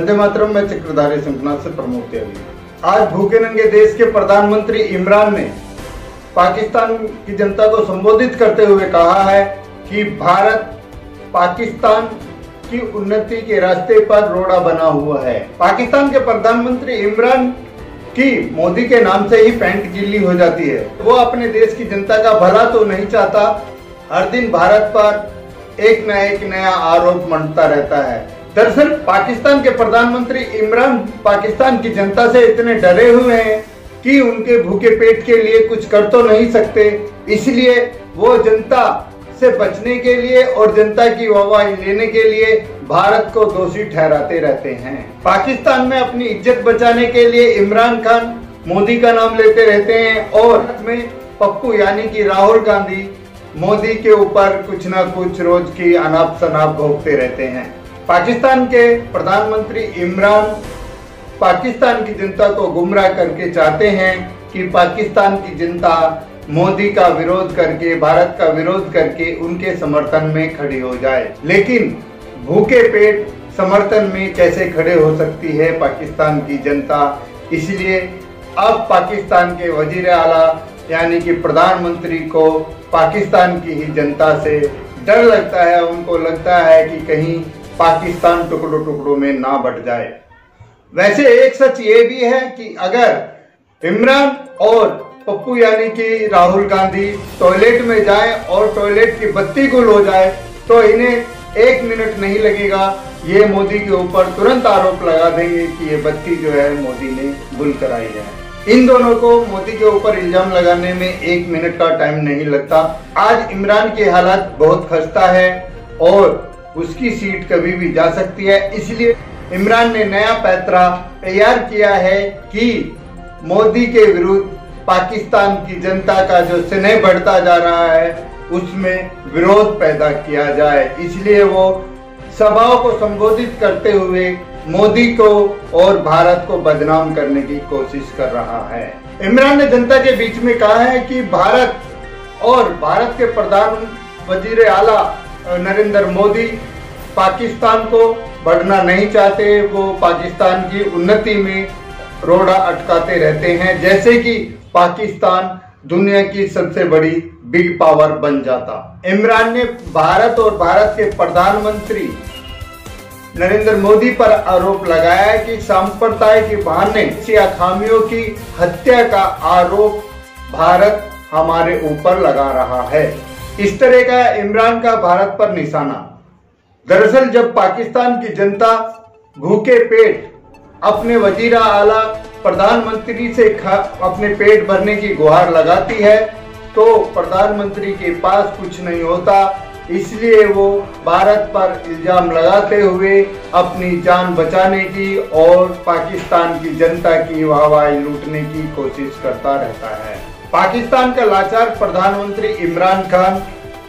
वंदे मातरम में चक्रधारी शंखनाद से प्रमोद त्यागी। आज भूखे नंगे देश के प्रधानमंत्री इमरान ने पाकिस्तान की जनता को संबोधित करते हुए कहा है कि भारत पाकिस्तान की उन्नति के रास्ते पर रोड़ा बना हुआ है। पाकिस्तान के प्रधानमंत्री इमरान की मोदी के नाम से ही पैंट गीली हो जाती है। वो अपने देश की जनता का भला तो नहीं चाहता, हर दिन भारत पर एक नया आरोप मंडता रहता है। दरअसल पाकिस्तान के प्रधानमंत्री इमरान पाकिस्तान की जनता से इतने डरे हुए हैं कि उनके भूखे पेट के लिए कुछ कर तो नहीं सकते, इसलिए वो जनता से बचने के लिए और जनता की वाहवाही लेने के लिए भारत को दोषी ठहराते रहते हैं। पाकिस्तान में अपनी इज्जत बचाने के लिए इमरान खान मोदी का नाम लेते रहते हैं और में पप्पू यानी कि राहुल गांधी मोदी के ऊपर कुछ ना कुछ रोज की अनाप शनाप भोगते रहते हैं। पाकिस्तान के प्रधानमंत्री इमरान पाकिस्तान की जनता को गुमराह करके चाहते हैं कि पाकिस्तान की जनता मोदी का विरोध करके, भारत का विरोध करके उनके समर्थन में खड़ी हो जाए। लेकिन भूखे पेट समर्थन में कैसे खड़े हो सकती है पाकिस्तान की जनता? इसलिए अब पाकिस्तान के वजीर आला यानी कि प्रधानमंत्री को पाकिस्तान की ही जनता से डर लगता है। उनको लगता है कि कहीं पाकिस्तान टुकड़ों टुकड़ों में ना बट जाए। वैसे एक सच ये भी है कि अगर इमरान और पप्पू यानी कि राहुल गांधी टॉयलेट में जाए और टॉयलेट की बत्ती गुल हो जाए तो इन्हें 1 मिनट नहीं लगेगा, ये मोदी के ऊपर तुरंत आरोप लगा देंगे कि ये बत्ती जो है मोदी ने गुल कराई है। इन दोनों को मोदी के ऊपर इल्जाम लगाने में 1 मिनट का टाइम नहीं लगता। आज इमरान की हालत बहुत खस्ता है और उसकी सीट कभी भी जा सकती है, इसलिए इमरान ने नया पैंतरा तैयार किया है कि मोदी के विरुद्ध पाकिस्तान की जनता का जो स्नेह बढ़ता जा रहा है उसमें विरोध पैदा किया जाए। इसलिए वो सभाओं को संबोधित करते हुए मोदी को और भारत को बदनाम करने की कोशिश कर रहा है। इमरान ने जनता के बीच में कहा है कि भारत और भारत के प्रधान वजीर आला नरेंद्र मोदी पाकिस्तान को बढ़ना नहीं चाहते, वो पाकिस्तान की उन्नति में रोड़ा अटकाते रहते हैं, जैसे कि पाकिस्तान दुनिया की सबसे बड़ी बिग पावर बन जाता। इमरान ने भारत और भारत के प्रधानमंत्री नरेंद्र मोदी पर आरोप लगाया है कि सांप्रदायिक के बहाने या खामियों की हत्या का आरोप भारत हमारे ऊपर लगा रहा है। इस तरह का इमरान का भारत पर निशाना। दरअसल जब पाकिस्तान की जनता भूखे पेट अपने वजीर आला प्रधानमंत्री से अपने पेट भरने की गुहार लगाती है तो प्रधानमंत्री के पास कुछ नहीं होता, इसलिए वो भारत पर इल्जाम लगाते हुए अपनी जान बचाने की और पाकिस्तान की जनता की वाहवाही लूटने की कोशिश करता रहता है। पाकिस्तान का लाचार प्रधानमंत्री इमरान खान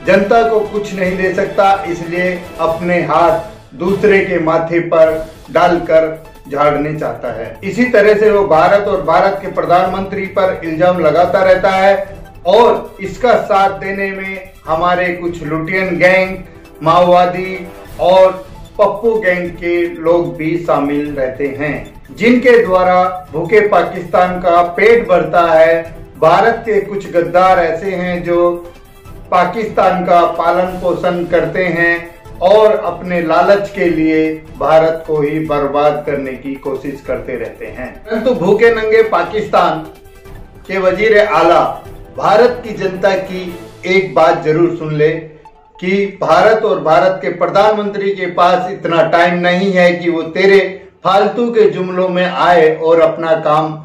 जनता को कुछ नहीं दे सकता, इसलिए अपने हाथ दूसरे के माथे पर डालकर झाड़ने चाहता है। इसी तरह से वो भारत और भारत के प्रधानमंत्री पर इल्जाम लगाता रहता है और इसका साथ देने में हमारे कुछ लुटियन गैंग, माओवादी और पप्पू गैंग के लोग भी शामिल रहते हैं, जिनके द्वारा भूखे पाकिस्तान का पेट भरता है। भारत के कुछ गद्दार ऐसे हैं जो पाकिस्तान का पालन पोषण करते हैं और अपने लालच के लिए भारत को ही बर्बाद करने की कोशिश करते रहते हैं। परंतु भूखे नंगे पाकिस्तान के वजीर आला भारत की जनता की एक बात जरूर सुन ले कि भारत और भारत के प्रधानमंत्री के पास इतना टाइम नहीं है कि वो तेरे फालतू के जुमलों में आए और अपना काम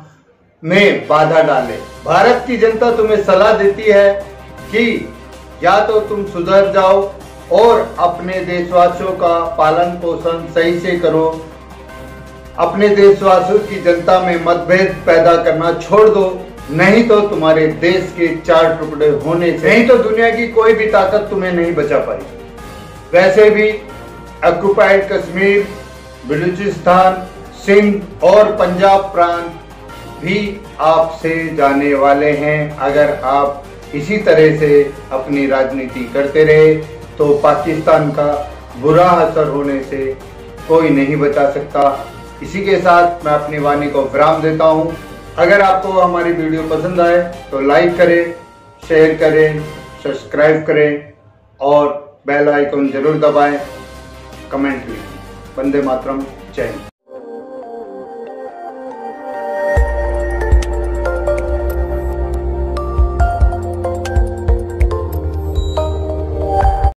में बाधा डाले। भारत की जनता तुम्हें सलाह देती है कि या तो तुम सुधर जाओ और अपने देशवासियों का पालन पोषण सही से करो, अपने देशवासियों की जनता में मतभेद पैदा करना छोड़ दो, नहीं तो तुम्हारे देश के 4 टुकड़े होने से नहीं तो दुनिया की कोई भी ताकत तुम्हें नहीं बचा पाई। वैसे भी ऑक्युपाइड कश्मीर, बलूचिस्तान, सिंध और पंजाब प्रांत भी आपसे जाने वाले हैं। अगर आप इसी तरह से अपनी राजनीति करते रहे तो पाकिस्तान का बुरा असर होने से कोई नहीं बचा सकता। इसी के साथ मैं अपनी वाणी को विराम देता हूँ। अगर आपको हमारी वीडियो पसंद आए तो लाइक करें, शेयर करें, सब्सक्राइब करें और बेल आइकन जरूर दबाएं, कमेंट लिखें। वंदे मातरम, जय हिंद।